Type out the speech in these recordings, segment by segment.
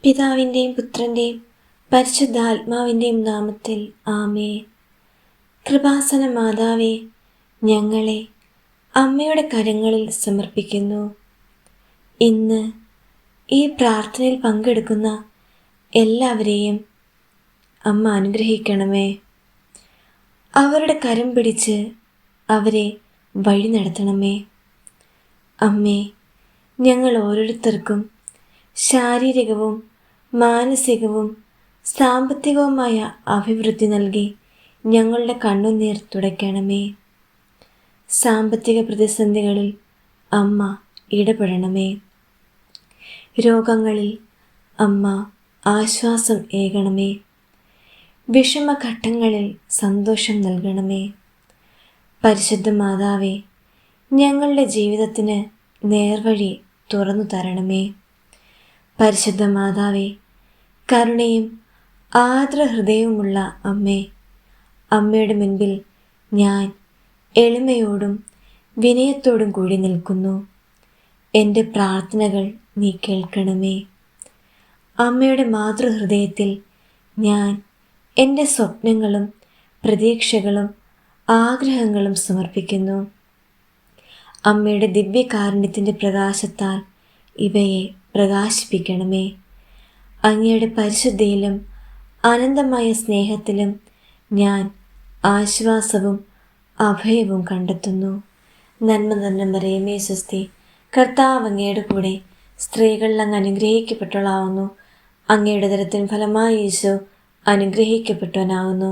പിതാവിൻ്റെയും പുത്രൻ്റെയും പരിശുദ്ധാത്മാവിൻ്റെയും നാമത്തിൽ ആമേൻ. കൃപാസന മാതാവേ, ഞങ്ങളെ അമ്മയുടെ കരങ്ങളിൽ സമർപ്പിക്കുന്നു. ഇന്ന് ഈ പ്രാർത്ഥനയിൽ പങ്കെടുക്കുന്ന എല്ലാവരെയും അമ്മ അനുഗ്രഹിക്കണമേ. അവരുടെ കരം പിടിച്ച് അവരെ വഴി നടത്തണമേ. അമ്മേ, ഞങ്ങൾ ഓരോരുത്തർക്കും ശാരീരികവും മാനസികവും സാമ്പത്തികവുമായ അഭിവൃദ്ധി നൽകി ഞങ്ങളുടെ കണ്ണുനീർ തുടയ്ക്കണമേ. സാമ്പത്തിക പ്രതിസന്ധികളിൽ അമ്മ ഇടപെടണമേ. രോഗങ്ങളിൽ അമ്മ ആശ്വാസം ഏകണമേ. വിഷമഘട്ടങ്ങളിൽ സന്തോഷം നൽകണമേ. പരിശുദ്ധ മാതാവേ, ഞങ്ങളുടെ ജീവിതത്തിന് നേർവഴി തുറന്നു തരണമേ. പരിശുദ്ധ മാതാവേ, കരുണയും ആർദ്രഹൃദയവുമുള്ള അമ്മേ, അമ്മയുടെ മുൻപിൽ ഞാൻ എളിമയോടും വിനയത്തോടും കൂടി നിൽക്കുന്നു. എൻ്റെ പ്രാർത്ഥനകൾ നീ കേൾക്കണമേ. അമ്മയുടെ മാതൃഹൃദയത്തിൽ ഞാൻ എൻ്റെ സ്വപ്നങ്ങളും പ്രതീക്ഷകളും ആഗ്രഹങ്ങളും സമർപ്പിക്കുന്നു. അമ്മയുടെ ദിവ്യകാരുണ്യത്തിൻ്റെ പ്രകാശത്താൽ ഇവയെ പ്രകാശിപ്പിക്കണമേ. അങ്ങയുടെ പരിശുദ്ധിയിലും അനന്തമായ സ്നേഹത്തിലും ഞാൻ ആശ്വാസവും അഭയവും കണ്ടെത്തുന്നു. നന്മ നിറഞ്ഞ മറിയമേ സ്വസ്തി, കർത്താവ് അങ്ങയുടെ കൂടെ, സ്ത്രീകളിൽ അങ്ങ് അനുഗ്രഹിക്കപ്പെട്ടവളാവുന്നു. അങ്ങയുടെ ഉദരത്തിൻ ഫലമായി ഈശോ അനുഗ്രഹിക്കപ്പെട്ടവനാവുന്നു.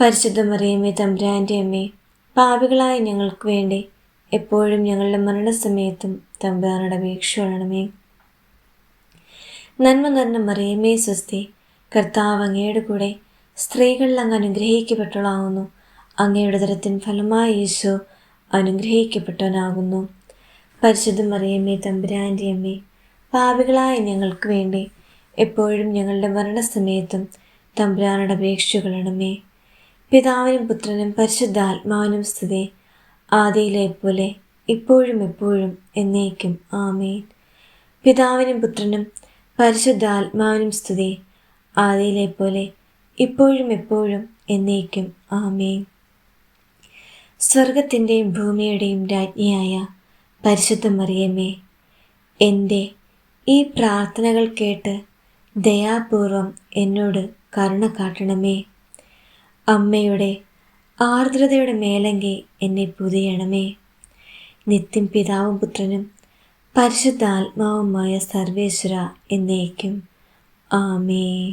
പരിശുദ്ധ മറിയമേ തമ്പുരാൻ്റെ അമ്മേ, പാപികളായ ഞങ്ങൾക്ക് വേണ്ടി എപ്പോഴും ഞങ്ങളുടെ മരണസമയത്തും തമ്പുരാനോട് അപേക്ഷ കൊള്ളണമേ. നന്മ നിറഞ്ഞ മറിയമേ സ്വസ്തി, കർത്താവ് അങ്ങയുടെ കൂടെ, സ്ത്രീകളിൽ അങ്ങ് അനുഗ്രഹിക്കപ്പെട്ടവളാവുന്നു. അങ്ങയുടെ ഉദരത്തിൻ ഫലമായി ഈശോ അനുഗ്രഹിക്കപ്പെട്ടവനാകുന്നു. പരിശുദ്ധ മറിയമേ തമ്പുരാൻ്റെ അമ്മേ, പാപികളായ ഞങ്ങൾക്ക് വേണ്ടി എപ്പോഴും ഞങ്ങളുടെ മരണസമയത്തും തമ്പുരാനോട് അപേക്ഷ കൊള്ളണമേ. പിതാവിനും പുത്രനും പരിശുദ്ധാത്മാവിനും സ്തുതി, ആദിയിലെ പോലെ ഇപ്പോഴും എപ്പോഴും എന്നേക്കും ആമേൻ. പിതാവിനും പുത്രനും പരിശുദ്ധാത്മാവിനും സ്തുതി, ആദിയിലെ പോലെ ഇപ്പോഴും എപ്പോഴും എന്നേക്കും ആമേൻ. സ്വർഗത്തിൻ്റെയും ഭൂമിയുടെയും രാജ്ഞിയായ പരിശുദ്ധ മറിയമേ, എൻ്റെ ഈ പ്രാർത്ഥനകൾ കേട്ട് ദയാപൂർവം എന്നോട് കരുണ കാട്ടണമേ. അമ്മയുടെ ആർദ്രതയുടെ മേലങ്കി എന്നെ പൊതിയണമേ. നിത്യം പിതാവും പുത്രനും പരിശുദ്ധാത്മാവുമായ സർവേശ്വര എന്നേക്കും ആമേൻ.